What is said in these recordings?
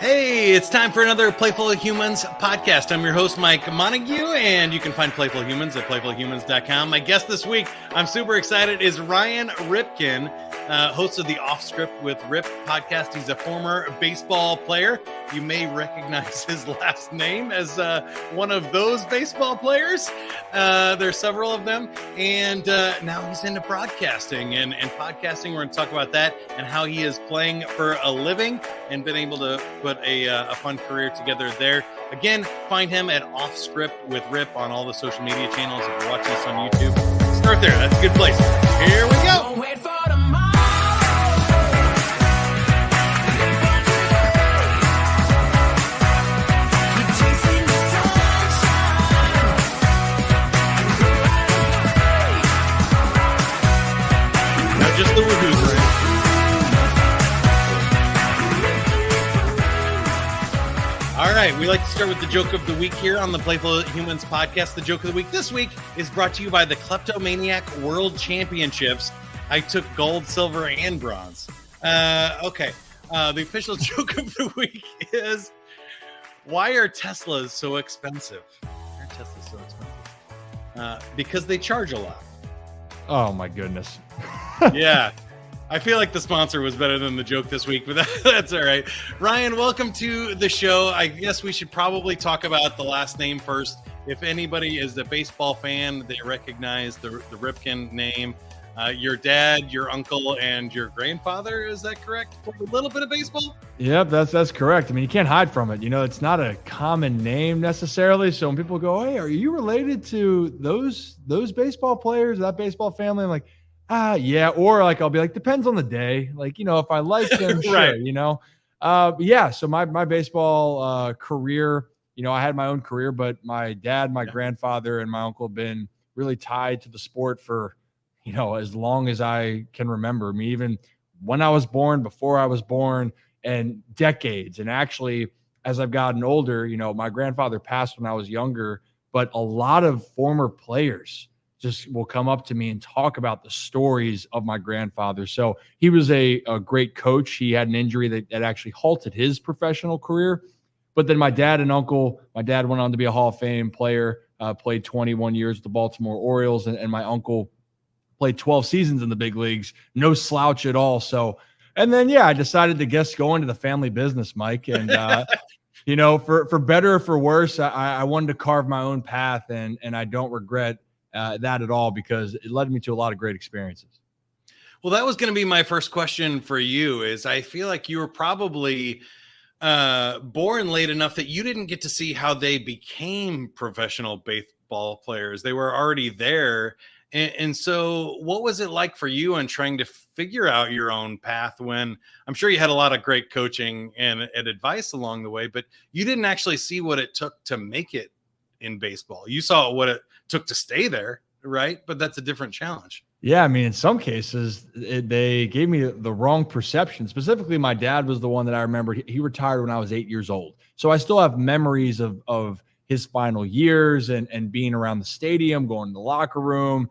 Hey, it's time for another Playful Humans podcast. I'm your host, Mike Montague, and you can find Playful Humans at playfulhumans.com. My guest this week, I'm super excited, is Ryan Ripken, host of the Off Script with Rip podcast. He's a former baseball player. You may recognize his last name as one of those baseball players. There's several of them. And now he's into broadcasting and podcasting. We're going to talk about that and how he is playing for a living and been able to put a fun career together there. Again, find him at Off Script with Rip on all the social media channels. If you're watching this on YouTube, start there. That's a good place. Here we go. Just the woohoos, right? All right, we like to start with the joke of the week here on the Playful Humans podcast. The joke of the week this week is brought to you by the Kleptomaniac World Championships. I took gold, silver, and bronze. Okay, the official joke of the week is, why are Teslas so expensive? Why are Teslas so expensive? Because they charge a lot. Oh, my goodness. Yeah, I feel like the sponsor was better than the joke this week, but that's all right. Ryan, welcome to the show. I guess we should probably talk about the last name first. If anybody is a baseball fan, they recognize the Ripken name. Your dad, your uncle, and your grandfather, is that correct? For a little bit of baseball? Yep, that's correct. I mean, you can't hide from it. You know, it's not a common name necessarily. So when people go, hey, are you related to those baseball players, that baseball family? I'm like, yeah. Or like, I'll be like, depends on the day. Like, you know, if I like them, sure, Right. you know. Yeah, so my baseball career, you know, I had my own career, but my dad, my grandfather, and my uncle have been really tied to the sport for, you know, as long as I can remember. I mean, even when I was born, before I was born, and decades. And actually, as I've gotten older, you know, my grandfather passed when I was younger, but a lot of former players just will come up to me and talk about the stories of my grandfather. So he was a great coach. He had an injury that actually halted his professional career. But then my dad and uncle, my dad went on to be a Hall of Fame player, played 21 years with the Baltimore Orioles, and my uncle played 12 seasons in the big leagues, no slouch at all. So, and then, yeah, I decided to go into the family business, Mike. And, you know, for better or for worse, I wanted to carve my own path, and I don't regret that at all, because it led me to a lot of great experiences. Well, that was going to be my first question for you. Is I feel like you were probably born late enough that you didn't get to see how they became professional baseball players. They were already there. And so what was it like for you in trying to figure out your own path when I'm sure you had a lot of great coaching and advice along the way, but you didn't actually see what it took to make it in baseball. You saw what it took to stay there, right? But that's a different challenge. Yeah, I mean, in some cases, they gave me the wrong perception. Specifically, my dad was the one that I remember. He retired when I was 8 years old. So I still have memories of his final years and being around the stadium, going to the locker room.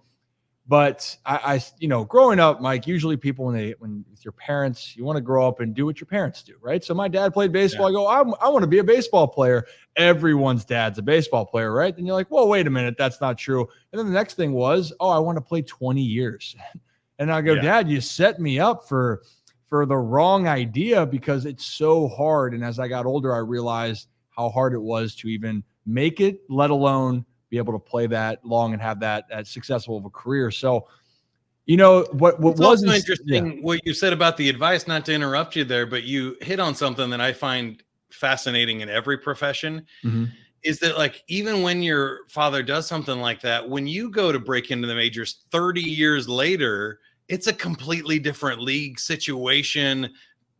But I you know, growing up, Mike, usually people, when with your parents, you want to grow up and do what your parents do, right? So my dad played baseball. Yeah. I go, I want to be a baseball player. Everyone's dad's a baseball player, right? Then you're like, well, wait a minute, that's not true. And then the next thing was, I want to play 20 years. And I go, Dad, you set me up for the wrong idea, because it's so hard. And as I got older, I realized how hard it was to even make it, let alone be able to play that long and have that successful of a career. So, you know, what was also interesting what you said about the advice, not to interrupt you there, but you hit on something that I find fascinating in every profession, is that, like, even when your father does something like that, when you go to break into the majors 30 years later, it's a completely different league situation.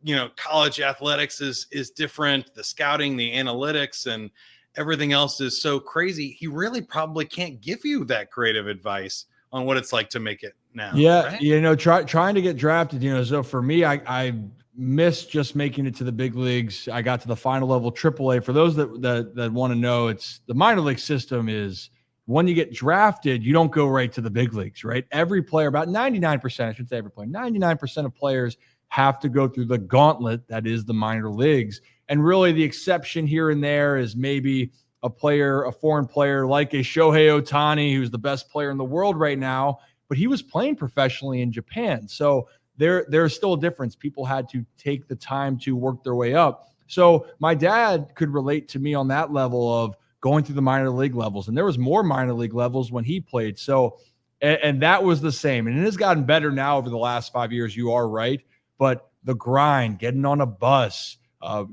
You know, college athletics is different. The scouting, the analytics, and everything else is so crazy. He really probably can't give you that creative advice on what it's like to make it now. Yeah. Right? You know, trying to get drafted, you know, so for me, I missed just making it to the big leagues. I got to the final level, AAA. For those that want to know, it's the minor league system is when you get drafted, you don't go right to the big leagues, right? Every player, about 99%, I shouldn't say every player, 99% of players have to go through the gauntlet that is the minor leagues. And really the exception here and there is maybe a foreign player like a Shohei Ohtani, who's the best player in the world right now, but he was playing professionally in Japan. So there's still a difference. People had to take the time to work their way up. So my dad could relate to me on that level of going through the minor league levels. And there was more minor league levels when he played. So, and that was the same. And it has gotten better now over the last 5 years. You are right. But the grind, getting on a bus,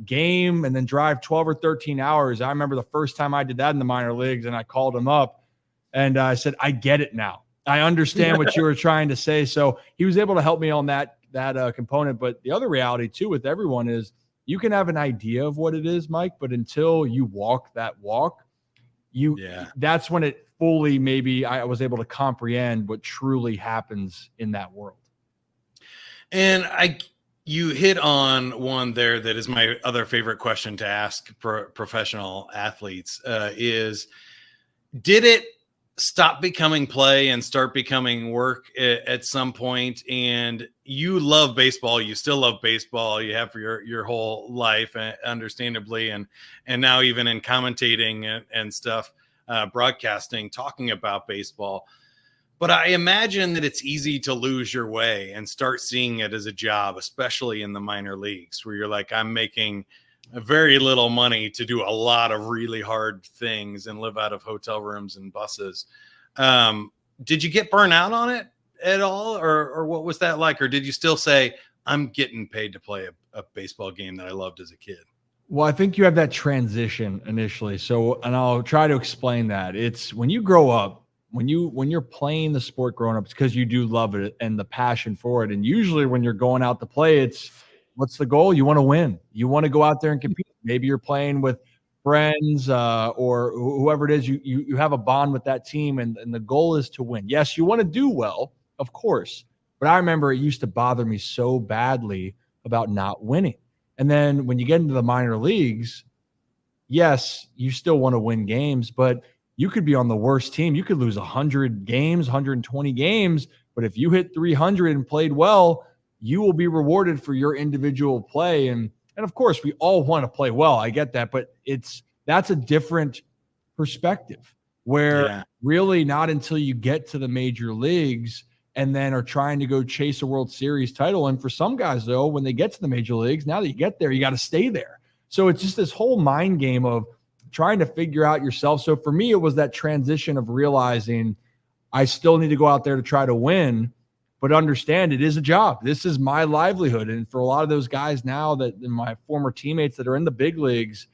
game, and then drive 12 or 13 hours. I remember the first time I did that in the minor leagues, and I called him up and I said, I get it now. I understand what you were trying to say. So he was able to help me on that component. But the other reality too with everyone is you can have an idea of what it is, Mike, but until you walk that walk, that's when it fully, maybe I was able to comprehend what truly happens in that world. And you hit on one there that is my other favorite question to ask professional athletes is, did it stop becoming play and start becoming work at some point? And you love baseball. You still love baseball. You have for your whole life, understandably. And now even in commentating and stuff, broadcasting, talking about baseball. But I imagine that it's easy to lose your way and start seeing it as a job, especially in the minor leagues, where you're like, I'm making very little money to do a lot of really hard things and live out of hotel rooms and buses. Did you get burnt out on it at all? Or what was that like? Or did you still say, I'm getting paid to play a baseball game that I loved as a kid? Well, I think you have that transition initially. So, and I'll try to explain that. It's when you grow up, when you're playing the sport growing up, it's because you do love it and the passion for it. And usually when you're going out to play, it's what's the goal? You want to win. You want to go out there and compete. Maybe you're playing with friends or whoever it is. You have a bond with that team, and the goal is to win. Yes, you want to do well, of course. But I remember it used to bother me so badly about not winning. And then when you get into the minor leagues, yes, you still want to win games, but you could be on the worst team. You could lose 100 games, 120 games, but if you hit 300 and played well, you will be rewarded for your individual play. And of course, we all want to play well. I get that, but that's a different perspective where really not until you get to the major leagues and then are trying to go chase a World Series title. And for some guys, though, when they get to the major leagues, now that you get there, you got to stay there. So it's just this whole mind game of trying to figure out yourself. So for me, it was that transition of realizing I still need to go out there to try to win, but understand it is a job. This is my livelihood. And for a lot of those guys now that my former teammates that are in the big leagues,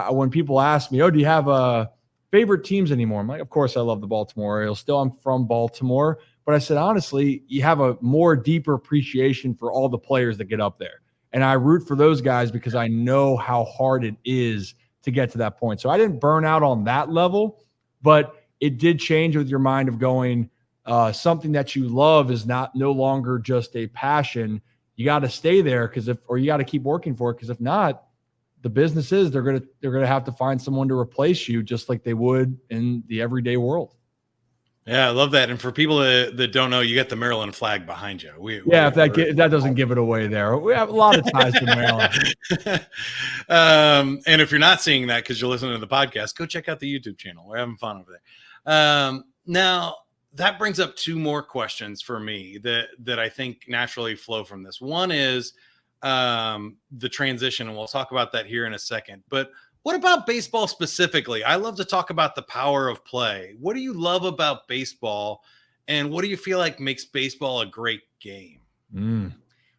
when people ask me, do you have favorite teams anymore? I'm like, of course I love the Baltimore Orioles. Still, I'm from Baltimore. But I said, honestly, you have a more deeper appreciation for all the players that get up there. And I root for those guys because I know how hard it is to get to that point. So I didn't burn out on that level, but it did change with your mind of going, something that you love is no longer just a passion. You got to stay there or you got to keep working for it. Because if not, the businesses, they're going to have to find someone to replace you just like they would in the everyday world. Yeah, I love that. And for people that don't know, you got the Maryland flag behind you. If that doesn't give it away there. We have a lot of ties to Maryland. And if you're not seeing that because you're listening to the podcast, go check out the YouTube channel. We're having fun over there. Now, that brings up two more questions for me that I think naturally flow from this. One is the transition, and we'll talk about that here in a second. But what about baseball specifically? I love to talk about the power of play. What do you love about baseball, and what do you feel like makes baseball a great game?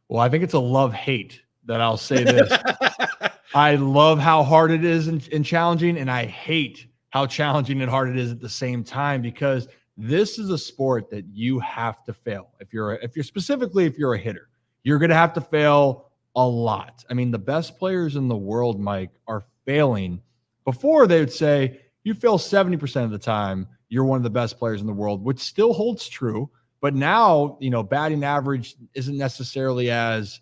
Well, I think it's a love-hate that I'll say this. I love how hard it is and challenging, and I hate how challenging and hard it is at the same time, because this is a sport that you have to fail. If you're a hitter, you're going to have to fail a lot. I mean, the best players in the world, Mike, are failing. Before, they would say you fail 70% of the time, you're one of the best players in the world, which still holds true. But now, batting average isn't necessarily as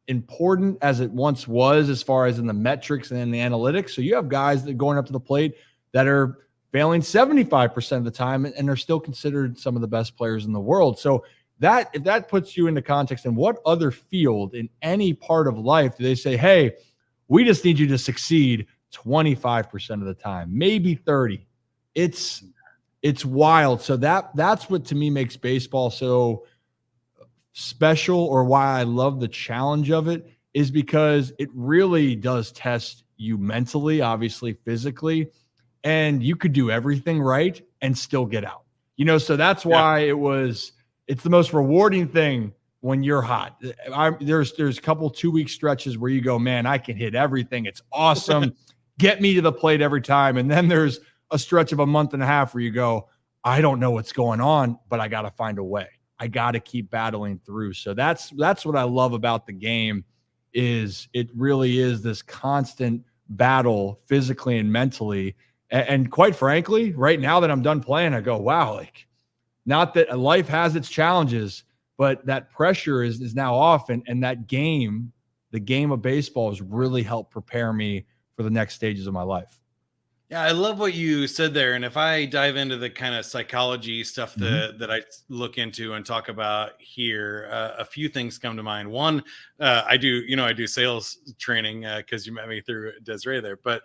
important as it once was as far as in the metrics and in the analytics. So you have guys that are going up to the plate that are failing 75% of the time and are still considered some of the best players in the world. So if that puts you into context, in what other field in any part of life do they say, hey, we just need you to succeed 25% of the time, maybe 30? It's wild. So that's what to me makes baseball so special, or why I love the challenge of it, is because it really does test you mentally, obviously physically, and you could do everything right and still get out. So that's why it's the most rewarding thing when you're hot. There's a couple 2-week stretches where you go, man, I can hit everything. It's awesome. Get me to the plate every time. And then there's a stretch of a month and a half where you go, I don't know what's going on, but I got to find a way. I got to keep battling through. So that's what I love about the game, is it really is this constant battle physically and mentally. And quite frankly, right now that I'm done playing, I go, wow, like, not that life has its challenges, but that pressure is now off. And that game, the game of baseball, has really helped prepare me for the next stages of my life. Yeah, I love what you said there. And if I dive into the kind of psychology stuff that I look into and talk about here, a few things come to mind. One, I do sales training because you met me through Desiree there. But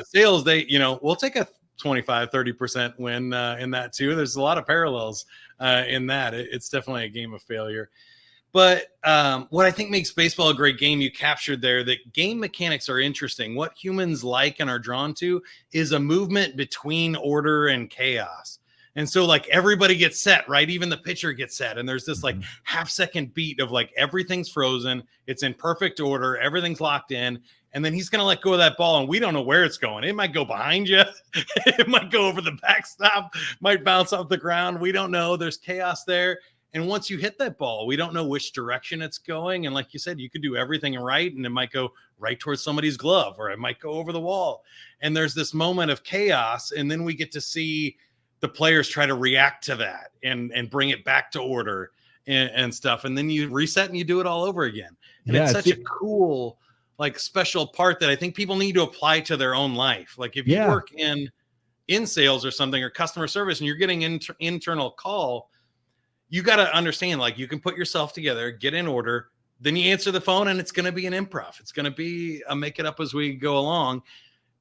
sales, we'll take a 25-30% win in that too. There's a lot of parallels in that. It's definitely a game of failure. But what I think makes baseball a great game, you captured there, that game mechanics are interesting. What humans like and are drawn to is a movement between order and chaos. And so like everybody gets set, right? Even the pitcher gets set. And there's this like half-second beat of like everything's frozen. It's in perfect order. Everything's locked in. And then he's going to let go of that ball, and we don't know where it's going. It might go behind you. It might go over the backstop, might bounce off the ground. We don't know. There's chaos there. And once you hit that ball, we don't know which direction it's going. And like you said, you could do everything right, and it might go right towards somebody's glove, or it might go over the wall. And there's this moment of chaos. And then we get to see the players try to react to that and bring it back to order and stuff. And then you reset and you do it all over again. And it's such a cool, like, special part that I think people need to apply to their own life. Like if you work in sales or something, or customer service, and you're getting internal call, you got to understand, like, you can put yourself together, get in order, then you answer the phone, and it's going to be an improv. It's going to be a make it up as we go along.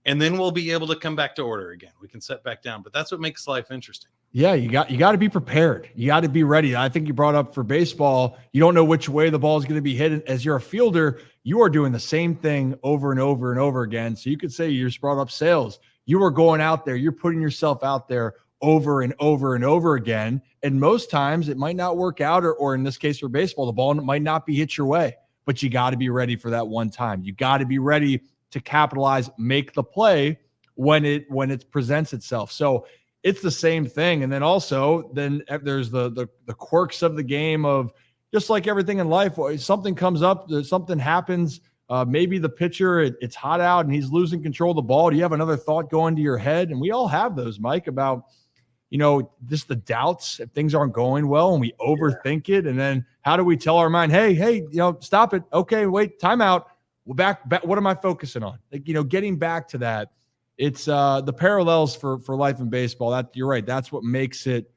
And then we'll be able to come back to order again. We can set back down, but that's what makes life interesting. Yeah, you got to be prepared. You got to be ready. I think you brought up for baseball, you don't know which way the ball is going to be hit. As you're a fielder, you are doing the same thing over and over and over again. So you could say, you just brought up sales. You are going out there, you're putting yourself out there over and over and over again. And most times it might not work out, or in this case for baseball, the ball might not be hit your way, but you got to be ready for that one time. You got to be ready to capitalize, make the play when it presents itself. So it's the same thing. And then also there's the quirks of the game of, just like everything in life, something comes up, something happens. Maybe the pitcher, it's hot out and he's losing control of the ball. Do you have another thought going to your head? And we all have those, Mike, about, just the doubts if things aren't going well, and we overthink it. And then how do we tell our mind, hey, stop it. Okay, wait, timeout. We're back. What am I focusing on? Like, getting back to that. It's the parallels for life in baseball. That, you're right. That's what makes it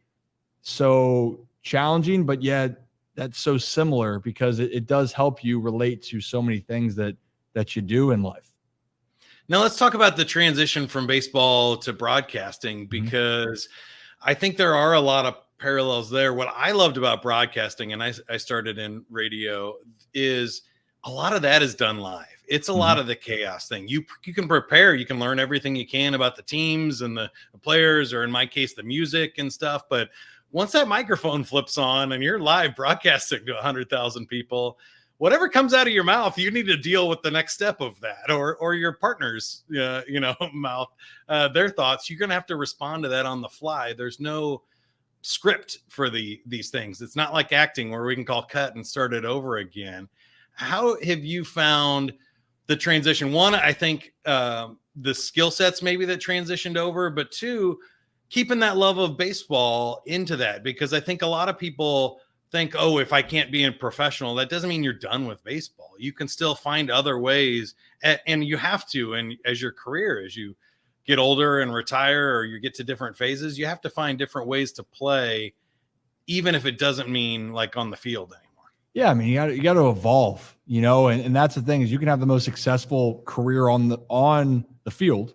so challenging, but yet that's so similar, because it does help you relate to so many things that you do in life. Now let's talk about the transition from baseball to broadcasting, because I think there are a lot of parallels there. What I loved about broadcasting, and I started in radio, is a lot of that is done live. It's a lot of the chaos thing. You can prepare, you can learn everything you can about the teams and the players, or in my case, the music and stuff. But once that microphone flips on and you're live broadcasting to 100,000 people, whatever comes out of your mouth, you need to deal with the next step of that, or your partner's, mouth, their thoughts. You're going to have to respond to that on the fly. There's no script for these things. It's not like acting where we can call cut and start it over again. How have you found the transition? One, I think the skill sets maybe that transitioned over, but two, keeping that love of baseball into that, because I think a lot of people think, oh, if I can't be a professional, that doesn't mean you're done with baseball. You can still find other ways, and you have to. And as your career, as you get older and retire, or you get to different phases, you have to find different ways to play even if it doesn't mean like on the field anymore. Yeah, I mean, you got to evolve, and that's the thing is you can have the most successful career on the field,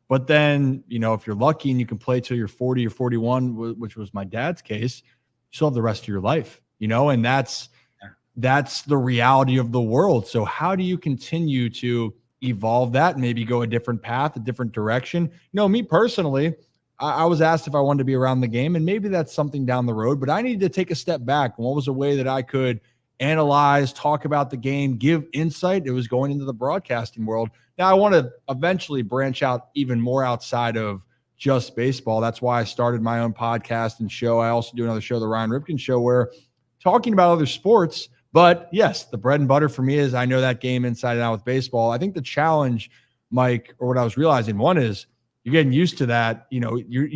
but then, if you're lucky and you can play till you're 40 or 41, which was my dad's case, you still have the rest of your life, and that's the reality of the world. So how do you continue to evolve that, maybe go a different path, a different direction? Me personally, I was asked if I wanted to be around the game, and maybe that's something down the road, but I needed to take a step back. And what was a way that I could analyze, talk about the game, give insight? It was going into the broadcasting world. Now I want to eventually branch out even more outside of just baseball. That's why I started my own podcast and show. I also do another show, the Ryan Ripken Show, where talking about other sports. But yes, the bread and butter for me is I know that game inside and out with baseball. I think the challenge, Mike, or what I was realizing, one is you're getting used to that. You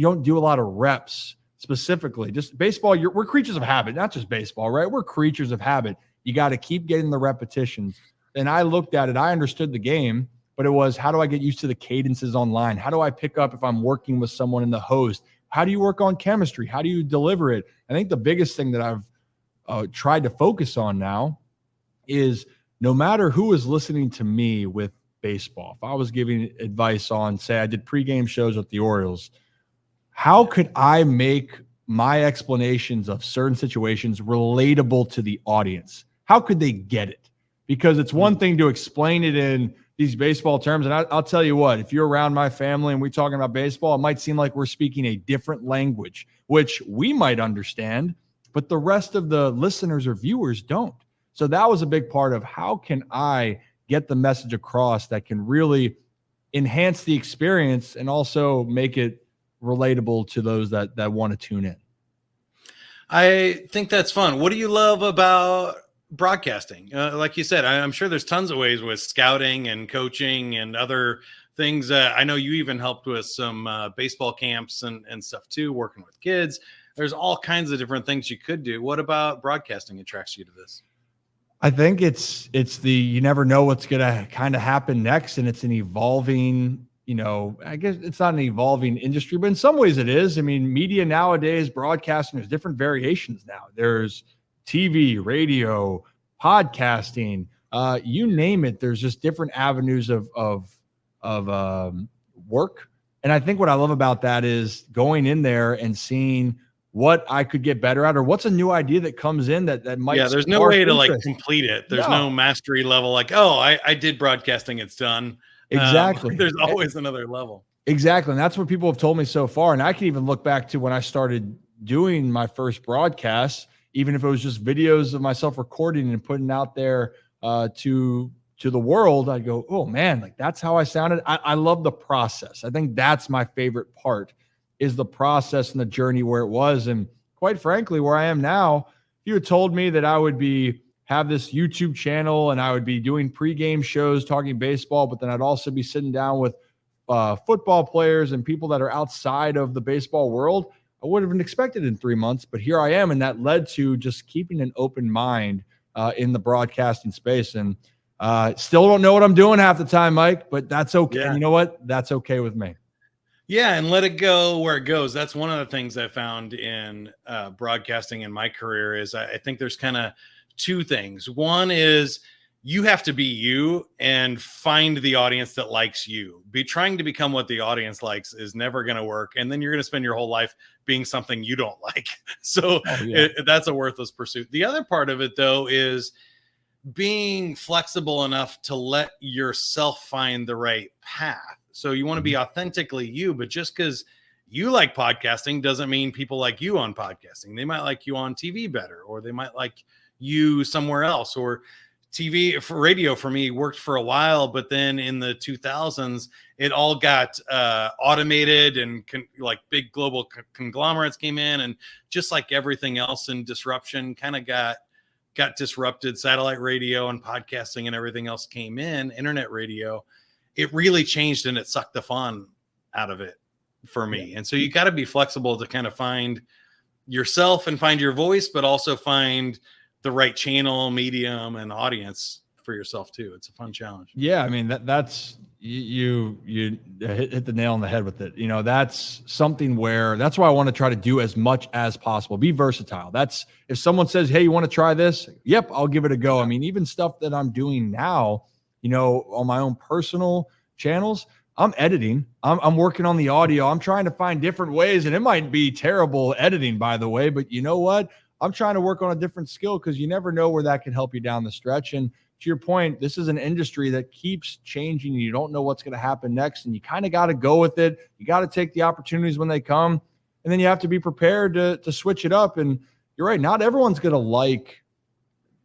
don't do a lot of reps specifically. Just baseball, we're creatures of habit, not just baseball, right? We're creatures of habit. You got to keep getting the repetitions. And I looked at it. I understood the game, but it was, how do I get used to the cadences online? How do I pick up if I'm working with someone in the host? How do you work on chemistry? How do you deliver it? I think the biggest thing that I've tried to focus on now is no matter who is listening to me with baseball, if I was giving advice on, say, I did pregame shows with the Orioles, how could I make my explanations of certain situations relatable to the audience? How could they get it? Because it's one thing to explain it in these baseball terms. And I'll tell you what, if you're around my family and we're talking about baseball, it might seem like we're speaking a different language, which we might understand, but the rest of the listeners or viewers don't. So that was a big part of how can I get the message across that can really enhance the experience and also make it relatable to those that want to tune in. I think that's fun. What do you love about broadcasting? Like you said, I'm sure there's tons of ways with scouting and coaching and other things. I know you even helped with some baseball camps and stuff too, working with kids. There's all kinds of different things you could do. What about broadcasting attracts you to this? I think it's the, you never know what's going to kind of happen next. And it's an evolving, I guess it's not an evolving industry, but in some ways it is. I mean, media nowadays, broadcasting, there's different variations now. There's TV, radio, podcasting, you name it. There's just different avenues of work. And I think what I love about that is going in there and seeing what I could get better at, or what's a new idea that comes in that might. Yeah, there's no way to like complete it. There's no mastery level. Like, oh, I did broadcasting, it's done. Exactly. There's always another level. Exactly. And that's what people have told me so far. And I can even look back to when I started doing my first broadcast, even if it was just videos of myself recording and putting out there to the world, I'd go, oh man, like that's how I sounded. I love the process. I think that's my favorite part, is the process and the journey where it was. And quite frankly, where I am now, if you had told me that I would have this YouTube channel and I would be doing pregame shows talking baseball, but then I'd also be sitting down with football players and people that are outside of the baseball world, I would have expected in 3 months. But here I am, and that led to just keeping an open mind in the broadcasting space. And still don't know what I'm doing half the time, Mike, but that's okay. Yeah. And you know what? That's okay with me. Yeah, and let it go where it goes. That's one of the things I found in broadcasting in my career is I think there's kind of two things. One is you have to be you and find the audience that likes you. Trying to become what the audience likes is never going to work. And then you're going to spend your whole life being something you don't like. So that's a worthless pursuit. The other part of it, though, is being flexible enough to let yourself find the right path. So you want to be authentically you, but just because you like podcasting doesn't mean people like you on podcasting. They might like you on TV better, or they might like you somewhere else. Or TV for radio for me worked for a while, but then in the 2000s, it all got automated and like big global conglomerates came in, and just like everything else in disruption kind of got disrupted. Satellite radio and podcasting and everything else came in, internet radio. It really changed and it sucked the fun out of it for me. And so you got to be flexible to kind of find yourself and find your voice, but also find the right channel, medium, and audience for yourself too. It's a fun challenge. Yeah. I mean, that's you hit the nail on the head with it. That's something that's why I want to try to do as much as possible. Be versatile. That's if someone says, hey, you want to try this? Yep, I'll give it a go. I mean, even stuff that I'm doing now, on my own personal channels, I'm editing. I'm working on the audio. I'm trying to find different ways, and it might be terrible editing, by the way, but you know what? I'm trying to work on a different skill because you never know where that can help you down the stretch. And to your point, this is an industry that keeps changing. You don't know what's going to happen next, and you kind of got to go with it. You got to take the opportunities when they come, and then you have to be prepared to switch it up. And you're right, not everyone's going to like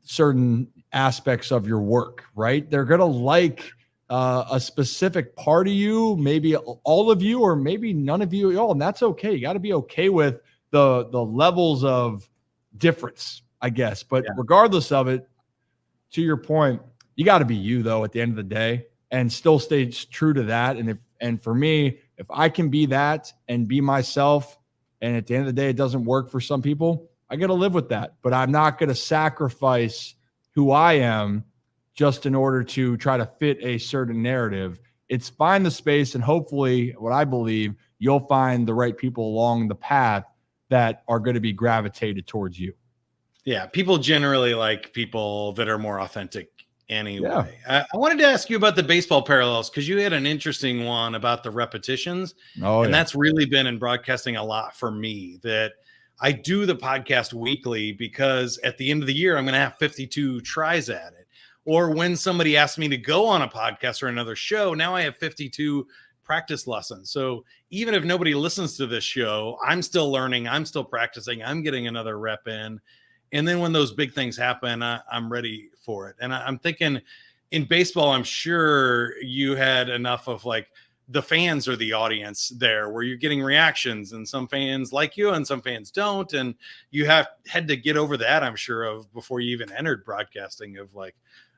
certain aspects of your work, right? They're going to like a specific part of you, maybe all of you, or maybe none of you at all, and that's okay. You got to be okay with the levels of difference, I guess. But regardless of it, to your point, you got to be you, though, at the end of the day, and still stay true to that. And for me, if I can be that and be myself, and at the end of the day, it doesn't work for some people, I got to live with that. But I'm not going to sacrifice who I am just in order to try to fit a certain narrative. It's find the space, and hopefully, what I believe, you'll find the right people along the path that are going to be gravitated towards you. Yeah, people generally like people that are more authentic anyway. Yeah. I wanted to ask you about the baseball parallels because you had an interesting one about the repetitions. That's really been in broadcasting a lot for me, that I do the podcast weekly because at the end of the year, I'm going to have 52 tries at it. Or when somebody asks me to go on a podcast or another show, now I have 52 practice lessons. So even if nobody listens to this show, I'm still learning, I'm still practicing, I'm getting another rep in. And then when those big things happen, I'm ready for it. And I'm thinking in baseball, I'm sure you had enough of like the fans or the audience there where you're getting reactions, and some fans like you and some fans don't. And you had to get over that, I'm sure, of before you even entered broadcasting, of like,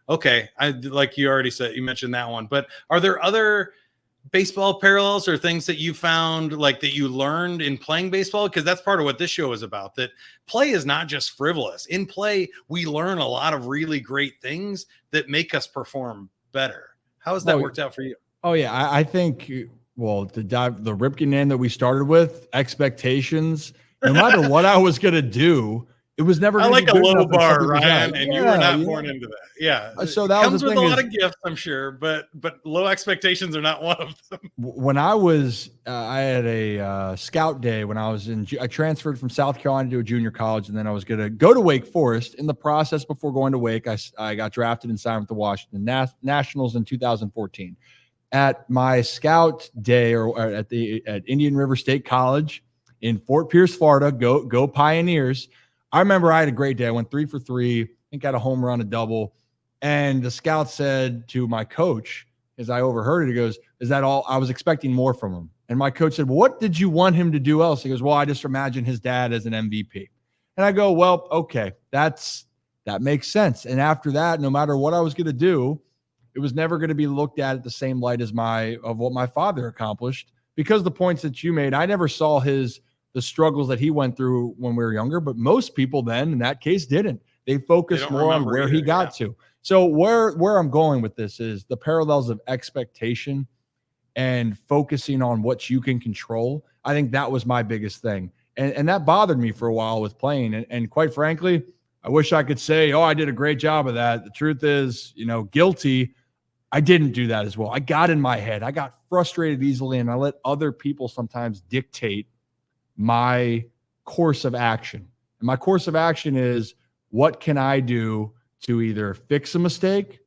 okay, like you already said, you mentioned that one, but are there other baseball parallels or things that you found like that you learned in playing baseball? Because that's part of what this show is about, that play is not just frivolous. In play, we learn a lot of really great things that make us perform better. How has that worked out for you? Oh yeah. I think, well, to dive the Ripken name that we started with, expectations, no matter what I was going to do, it was never. I like a low bar, Ryan, and you were not born into that. Yeah, so that comes with a lot of gifts, I'm sure, but low expectations are not one of them. When I was, I had a scout day when I was I transferred from South Carolina to a junior college, and then I was going to go to Wake Forest. In the process, before going to Wake, I got drafted and signed with the Washington Nationals in 2014. At my scout day, or at Indian River State College in Fort Pierce, Florida, go Pioneers. I remember I had a great day. I went 3 for 3, I think got a home run, a double. And the scout said to my coach, as I overheard it, he goes, "Is that all?" I was expecting more from him. And my coach said, "Well, what did you want him to do else?" He goes, "Well, I just imagine his dad as an MVP." And I go, "Well, okay, that makes sense." And after that, no matter what I was going to do, it was never going to be looked at the same light as what my father accomplished, because the points that you made, I never saw the struggles that he went through when we were younger, but most people then in that case didn't. They focused more on where he got to. So where I'm going with this is the parallels of expectation and focusing on what you can control. I think that was my biggest thing. And that bothered me for a while with playing. And quite frankly, I wish I could say, oh, I did a great job of that. The truth is, guilty. I didn't do that as well. I got in my head. I got frustrated easily, and I let other people sometimes dictate my course of action. And my course of action is, what can I do to either fix a mistake,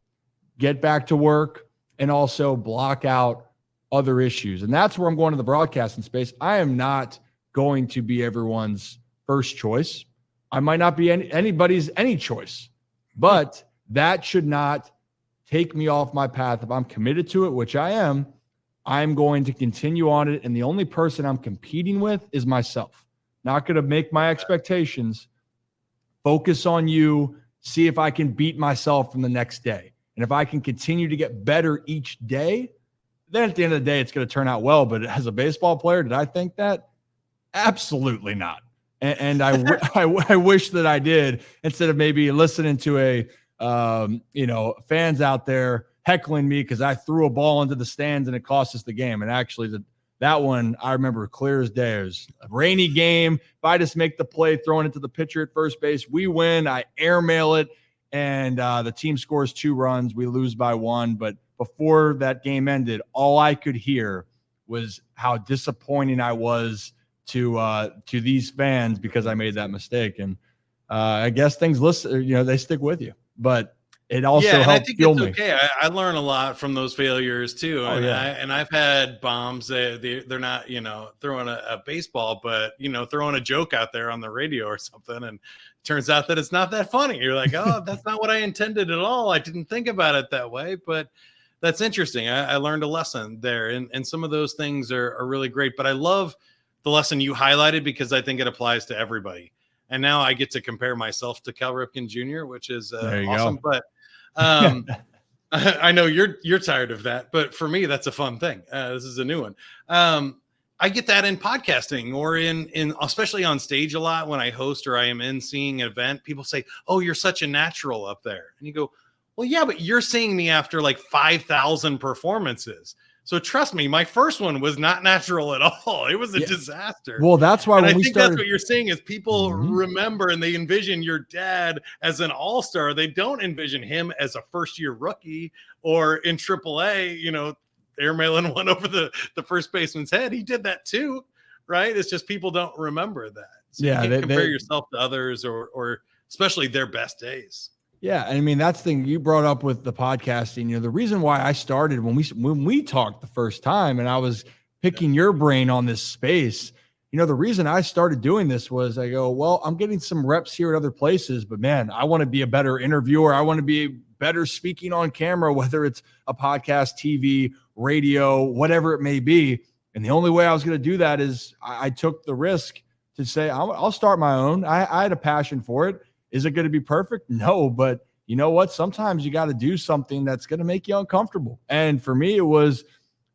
get back to work, and also block out other issues? And that's where I'm going to the broadcasting space. I am not going to be everyone's first choice. I might not be anybody's any choice, but that should not take me off my path. If I'm committed to it, which I am, I'm going to continue on it. And the only person I'm competing with is myself. Not going to make my expectations. Focus on you. See if I can beat myself from the next day. And if I can continue to get better each day, then at the end of the day, it's going to turn out well. But as a baseball player, did I think that? Absolutely not. And I wish that I did, instead of maybe listening to fans out there heckling me because I threw a ball into the stands and it cost us the game. And actually, that one I remember clear as day. It was a rainy game. If I just make the play, throwing it to the pitcher at first base, we win. I airmail it, and the team scores 2 runs. We lose by 1. But before that game ended, all I could hear was how disappointing I was to these fans because I made that mistake. And I guess things they stick with you. But it also and helped I think fuel it's me. okay. I learn a lot from those failures too. And I've had bombs. They're not, throwing a baseball, but, throwing a joke out there on the radio or something. And it turns out that it's not that funny. You're like, oh, that's not what I intended at all. I didn't think about it that way, but that's interesting. I learned a lesson there. And some of those things are really great, but I love the lesson you highlighted because I think it applies to everybody. And now I get to compare myself to Cal Ripken Jr., which is awesome. Go. But I know you're tired of that, but for me, that's a fun thing. This is a new one. I get that in podcasting or in especially on stage a lot when I host or I am seeing an event. People say, "Oh, you're such a natural up there," and you go, "Well, yeah, but you're seeing me after like 5,000 performances." So trust me, my first one was not natural at all. It was a disaster. Well, that's why I think that's what you're seeing is people remember and they envision your dad as an all-star. They don't envision him as a first-year rookie or in AAA, airmailing one over the first baseman's head. He did that too, right? It's just people don't remember that. So you can't compare yourself to others or especially their best days. Yeah, I mean that's the thing you brought up with the podcasting. The reason why I started when we talked the first time, and I was picking your brain on this space. The reason I started doing this was I go, well, I'm getting some reps here at other places, but man, I want to be a better interviewer. I want to be better speaking on camera, whether it's a podcast, TV, radio, whatever it may be. And the only way I was going to do that is I took the risk to say I'll start my own. I had a passion for it. Is it going to be perfect? No, but you know what? Sometimes you got to do something that's going to make you uncomfortable. And for me, it was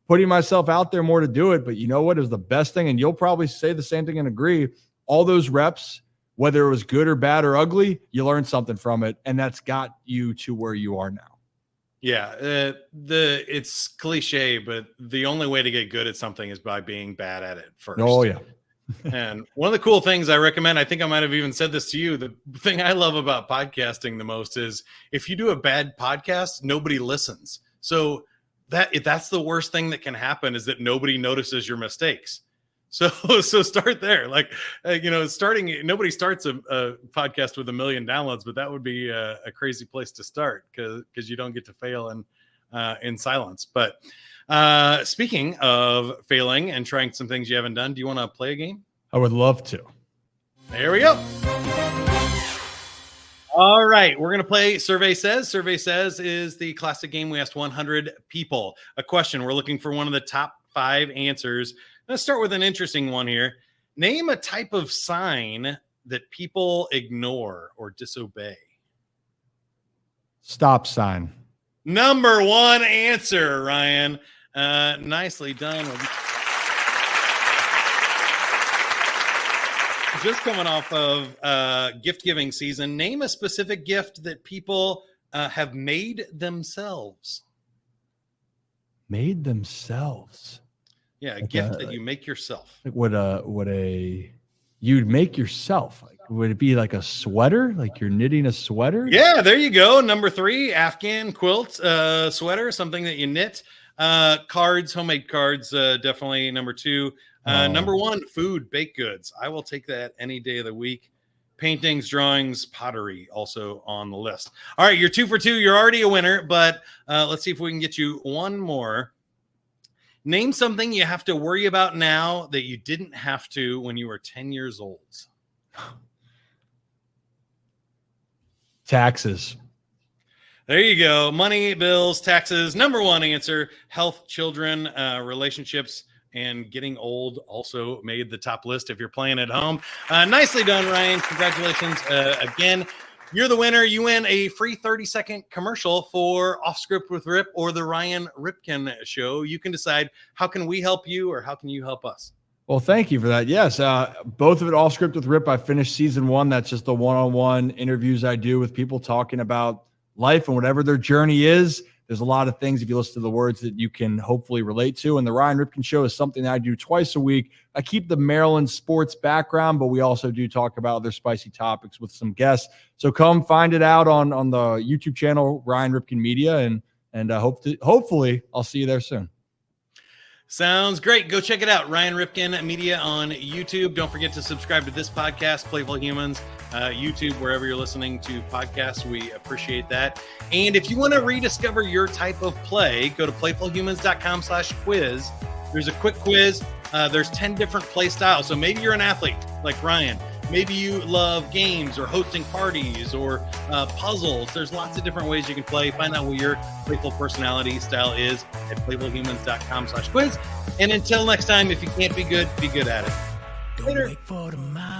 putting myself out there more to do it. But you know what? It was the best thing. And you'll probably say the same thing and agree. All those reps, whether it was good or bad or ugly, you learned something from it. And that's got you to where you are now. Yeah. It's cliche, but the only way to get good at something is by being bad at it first. Oh, yeah. And one of the cool things I recommend, I think I might have even said this to you, the thing I love about podcasting the most is if you do a bad podcast, nobody listens. So that's the worst thing that can happen is that nobody notices your mistakes. So start there. Like, nobody starts a podcast with 1 million downloads, but that would be a crazy place to start because you don't get to fail in silence. But speaking of failing and trying some things you haven't done, do you want to play a game? I would love to. There we go. All right. We're going to play Survey Says. Survey Says is the classic game. We asked 100 people a question. We're looking for one of the top 5 answers. Let's start with an interesting one here. Name a type of sign that people ignore or disobey. Stop sign. Number 1 answer, Ryan. Nicely done. Just coming off of gift giving season, name a specific gift that people have made themselves. Made themselves. Yeah, a gift that you make yourself. Like you'd make yourself? Like, would it be like a sweater? Like you're knitting a sweater? Yeah, there you go. Number 3, Afghan quilt sweater, something that you knit. Cards, homemade cards, definitely number 2. Number 1, food, baked goods. I will take that any day of the week. Paintings, drawings, pottery, also on the list. All right, you're 2 for 2. You're already a winner, but let's see if we can get you one more. Name something you have to worry about now that you didn't have to when you were 10 years old. Taxes. There you go. Money, bills, taxes. Number 1 answer. Health, children, relationships, and getting old also made the top list if you're playing at home. Nicely done, Ryan. Congratulations again. You're the winner. You win a free 30-second commercial for Off Script with Rip or the Ryan Ripken Show. You can decide how can we help you or how can you help us. Well, thank you for that. Yes, both of it Off Script with Rip. I finished season 1. That's just the one-on-one interviews I do with people talking about life and whatever their journey is. there's a lot of things, if you listen to the words, that you can hopefully relate to. And the Ryan Ripken Show is something that I do twice a week. I keep the Maryland sports background, but we also do talk about other spicy topics with some guests. So come find it out on the YouTube channel, Ryan Ripken Media, and hopefully I'll see you there soon. Sounds great. Go check it out. Ryan Ripken Media on YouTube. Don't forget to subscribe to this podcast, Playful Humans, YouTube, wherever you're listening to podcasts. We appreciate that. And if you want to rediscover your type of play, go to playfulhumans.com/quiz. There's a quick quiz. There's 10 different play styles. So maybe you're an athlete like Ryan. Maybe you love games or hosting parties or puzzles. There's lots of different ways you can play. Find out what your playful personality style is at playfulhumans.com/quiz. And until next time, if you can't be good at it. Later. Don't wait for tomorrow.